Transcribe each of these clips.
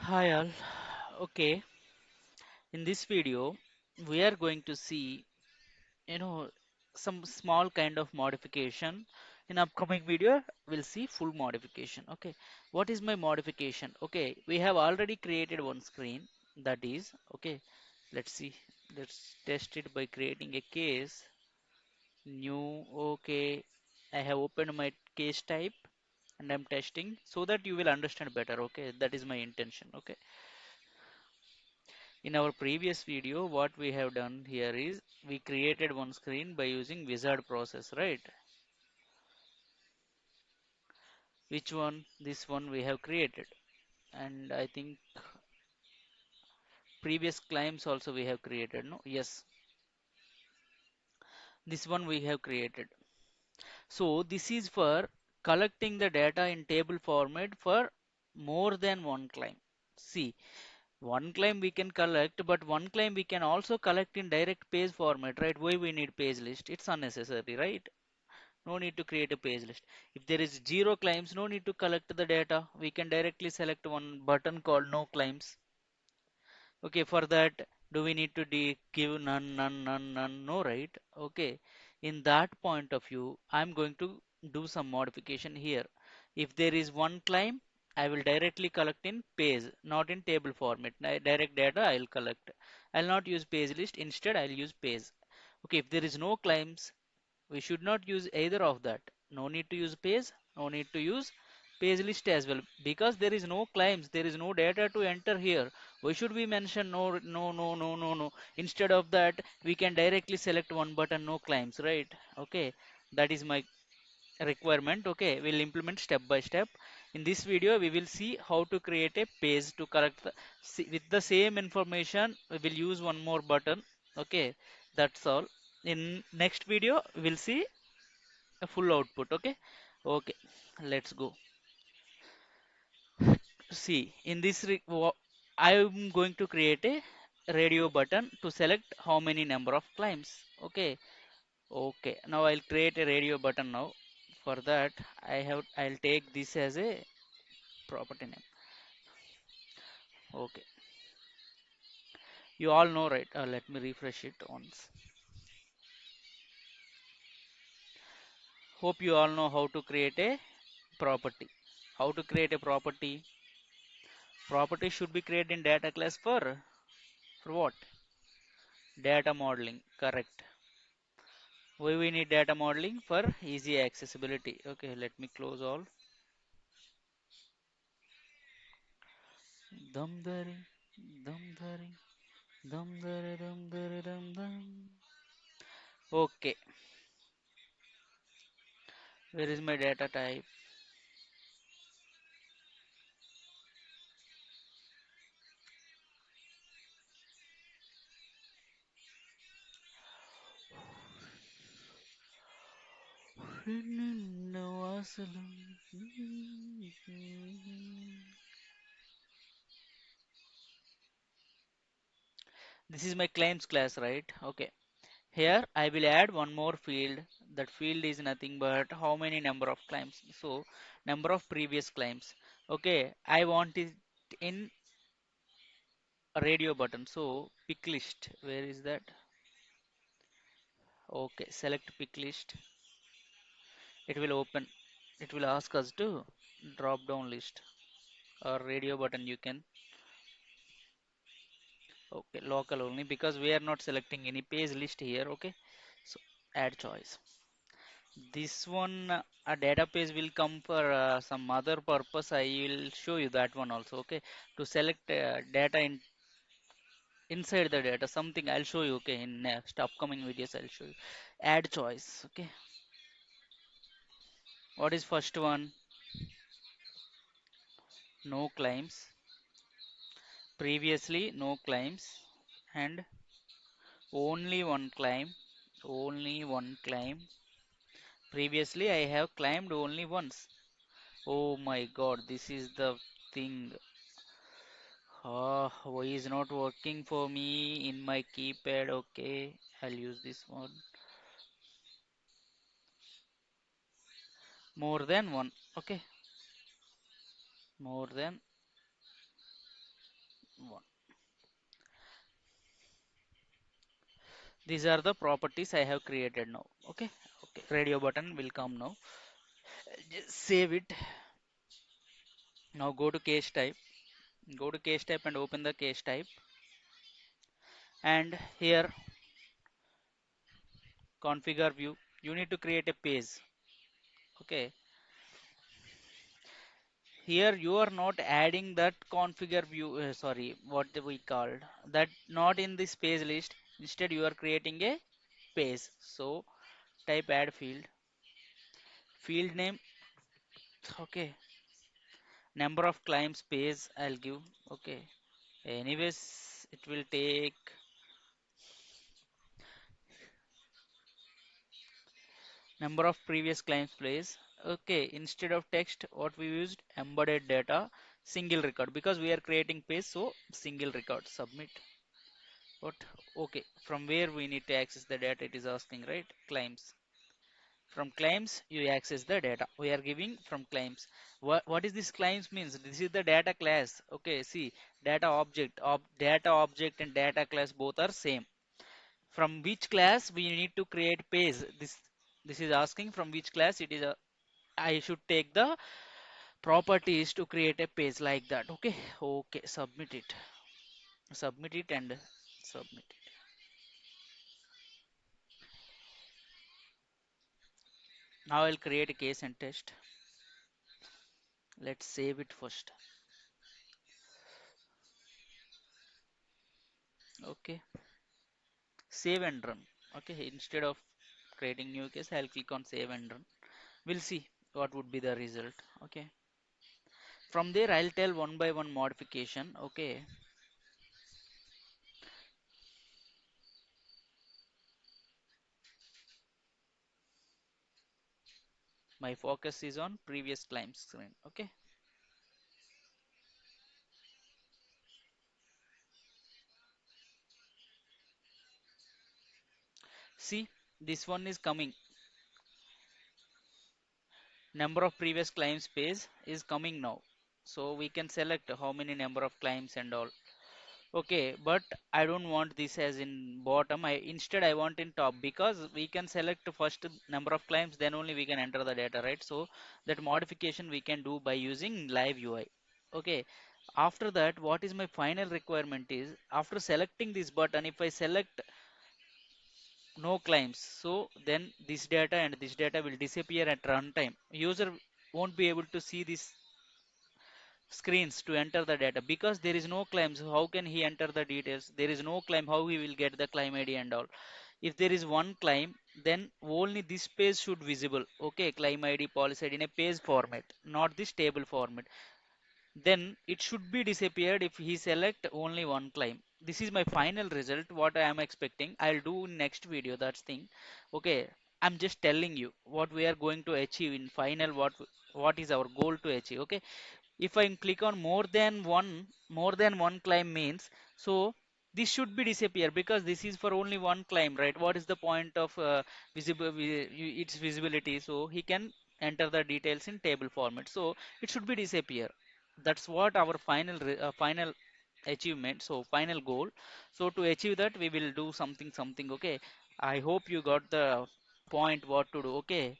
Hi all. Okay, in this video, we are going to see, you know, some small kind of modification. In upcoming video, we'll see full modification. Okay, what is my modification? Okay, we have already created one screen. That is, okay, let's see. Let's test it by creating a case. New, okay. I have opened my case type and I'm testing so that you will understand better. Okay, that is my intention. Okay. In our previous video, what we have done here is we created one screen by using wizard process, right? Which one? This one we have created. And I think previous claims also we have created, no? Yes, this one we have created. So this is for collecting the data in table format for more than one claim. See, one claim we can collect, but one claim we can also collect in direct page format, right? Why we need page list? It's unnecessary, right? No need to create a page list. If there is zero claims, no need to collect the data. We can directly select one button called no claims. Okay, for that, do we need to give none, none, none, none? No, right? Okay, in that point of view, I'm going to do some modification here. If there is one claim, I will directly collect in page, not in table format. Direct data I will collect. I'll not use page list. Instead, I'll use page. Okay, if there is no claims, we should not use either of that. No need to use page, no need to use page list as well, because there is no claims, there is no data to enter here. Why should we mention no, no, no, no, no, no? Instead of that, we can directly select one button, no claims, right? Okay, that is my requirement. Okay, we'll implement step by step. In this video, we will see how to create a page to correct with the same information. We will use one more button. Okay, that's all. In next video, we'll see a full output. Okay, okay, let's go. See, in this I'm going to create a radio button to select how many number of climbs. Okay, okay, now I'll create a radio button now. For that, I'll take this as a property name. Okay, you all know, right? Let me refresh it once. Hope you all know how to create a property. How to create a property? Property should be created in data class for what? Data modeling, correct. Why we need data modeling? For easy accessibility. Okay, let me close all. Dum dari, dum dari, dum dari, dum dari, dum dum. Okay, where is my data type? This is my claims class, right? Okay. Here I will add one more field. That field is nothing but how many number of claims. So number of previous claims. Okay, I want it in a radio button. So pick list. Where is that? Okay, select pick list. It will open. It will ask us to drop down list or radio button. You can. Okay, local only because we are not selecting any page list here. Okay, so add choice. This one, a database will come for some other purpose. I will show you that one also. Okay, to select data inside the data, something I'll show you. Okay, in next upcoming videos, I'll show you. Add choice. Okay, what is first one? No claims. Previously, no claims, and only one claim. Only one claim. Previously, I have claimed only once. Oh my God, this is the thing. Why is not working for me in my keypad? Okay, I'll use this one. More than one. Okay, more than 1. These are the properties I have created now. Okay, okay. Radio button will come now. Just save it. Now go to case type. Go to case type and open the case type. And here configure view. You need to create a page. Okay. Here you are not adding that configure view. Sorry, what we called that not in this page list. Instead, you are creating a page. So type add field. Field name. Okay. Number of claims page I'll give. Okay. Anyways, it will take number of previous claims place. Okay, instead of text, what we used embedded data, single record because we are creating page, so single record. Submit. What? Okay, from where we need to access the data? It is asking, right? Claims. From claims, you access the data. We are giving from claims. What is this claims means? This is the data class. Okay, see, data object, data object and data class both are same. From which class we need to create page? This is asking from which class it is a I should take the properties to create a page like that. Okay, okay, submit it and submit it. Now I'll create a case and test. Let's save it first. Okay, save and run. Okay, instead of creating new case, I'll click on save and run. We'll see what would be the result. Okay, from there I'll tell one by one modification. Okay, my focus is on previous climb screen. Okay, see, this one is coming. Number of previous claims page is coming now, so we can select how many number of claims and all. Okay, but I don't want this as in bottom. I instead I want in top because we can select first number of claims, then only we can enter the data, right? So that modification we can do by using live UI. Okay, after that what is my final requirement is after selecting this button, if I select no claims, so then this data and this data will disappear at runtime. User won't be able to see these screens to enter the data because there is no claims. How can he enter the details? There is no claim, how he will get the claim ID and all? If there is one claim, then only this page should visible. Okay, claim ID, policy ID in a page format, not this table format. Then it should be disappeared if he select only one claim. This is my final result what I am expecting. I'll do in next video, that's thing. Okay, I'm just telling you what we are going to achieve in final, what is our goal to achieve. Okay, if I click on more than one claim means, so this should be disappear because this is for only one claim, right? What is the point of its visibility? So he can enter the details in table format, so it should be disappear. That's what our final achievement, so final goal. So to achieve that we will do something. Okay, I hope you got the point what to do. Okay,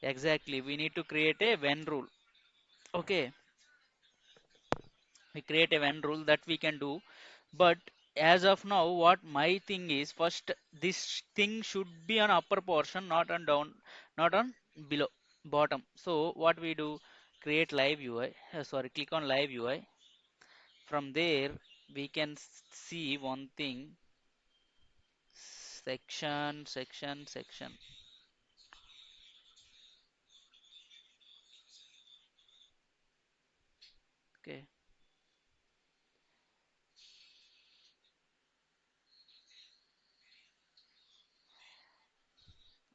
exactly, we need to create a when rule. Okay, we create a when rule that we can do, but as of now what my thing is, first this thing should be on upper portion, not on down, not on below, bottom. So what we do, create live UI, sorry, click on live UI. From there we can see one thing, section. Okay,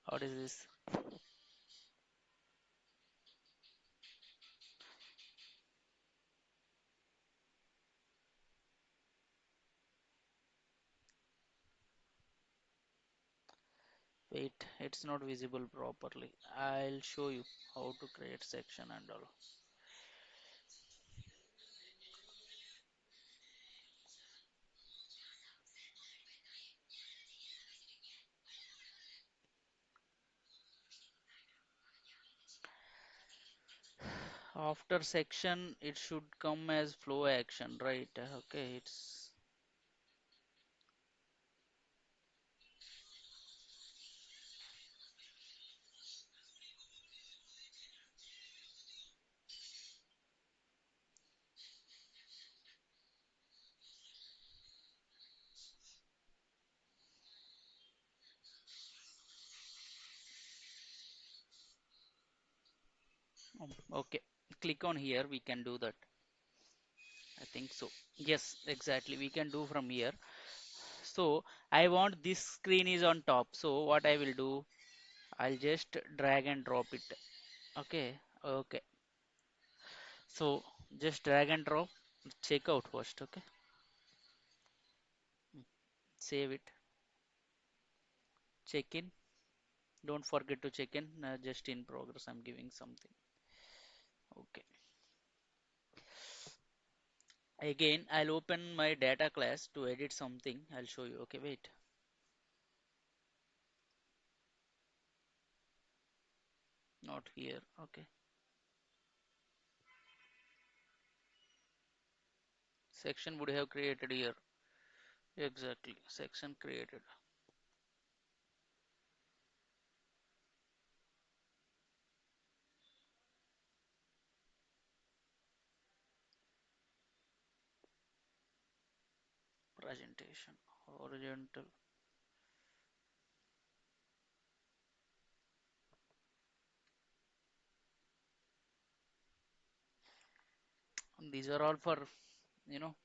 what is this? Wait, it's not visible properly. I'll show you how to create section and all. After section, it should come as flow action, right? Okay, it's okay. Click on here, we can do that. I think so. Yes, exactly. We can do from here. So I want this screen is on top. So what I will do, I'll just drag and drop it. Okay, okay. So just drag and drop. Check out first. Okay, save it. Check in. Don't forget to check in. Just in progress. I'm giving something. Okay. Again, I'll open my data class to edit something. I'll show you. Okay, wait. Not here. Okay. Section would have created here. Exactly. Section created. Presentation. Horizontal. These are all for, you know,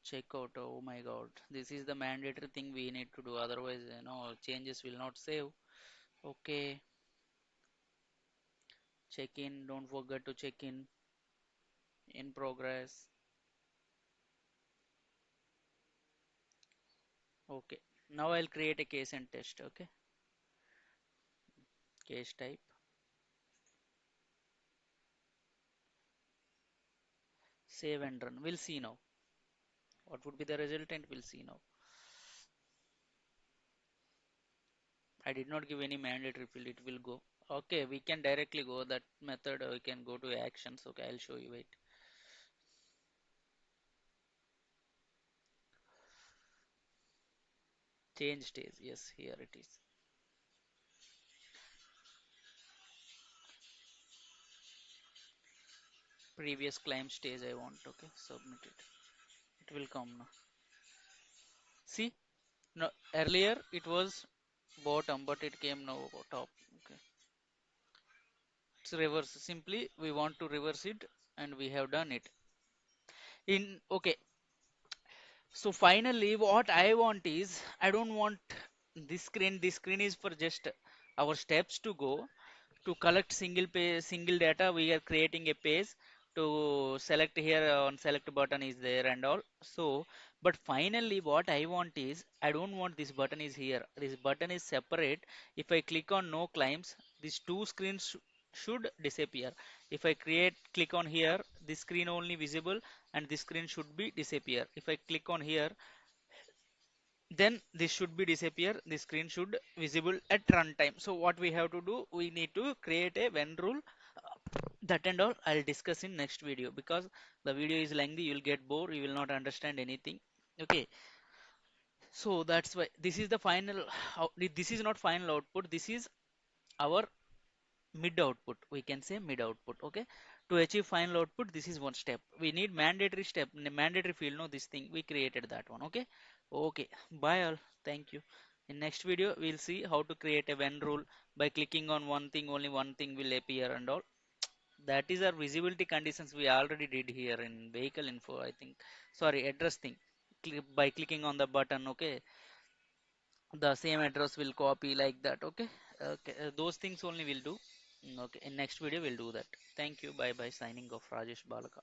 checkout. Oh my God. This is the mandatory thing we need to do. Otherwise, changes will not save. Okay. Check in. Don't forget to check in. In progress. Okay. Now I'll create a case and test. Okay. Case type. Save and run. We'll see now. What would be the resultant? We'll see now. I did not give any mandatory field. It will go. Okay. We can directly go that method. We can go to actions. Okay. I'll show you. Wait. Change stage. Yes. Here it is. Previous claim stage I want. Okay. Submit it. It will come now. See, no, earlier it was bottom, but it came now top. Okay, it's reverse. Simply, we want to reverse it, and we have done it. In okay, so finally, what I want is I don't want this screen. This screen is for just our steps to go. To collect single page single data, we are creating a page to select here on select button is there and all. So but finally what I want is I don't want this button is here, this button is separate. If I click on no claims, these two screens should disappear. If I click on here, this screen only visible and this screen should be disappear. If I click on here, then this should be disappear, the screen should visible at runtime. So what we have to do, we need to create a when rule. That and all I'll discuss in next video, because the video is lengthy, you'll get bored, you will not understand anything. Okay, so that's why this is the final this is not final output, this is our mid output, we can say mid output. Okay, to achieve final output, this is one step. We need mandatory step, mandatory field, no, this thing we created that one. Okay, okay, bye all, thank you. In next video we'll see how to create a when rule. By clicking on one thing, only one thing will appear and all. That is our visibility conditions we already did here in vehicle info, I think. Sorry, address thing. By clicking on the button, okay, the same address will copy like that. Okay, okay, those things only we'll do. Okay, in next video we'll do that. Thank you, bye bye, signing off, Rajesh Balaka.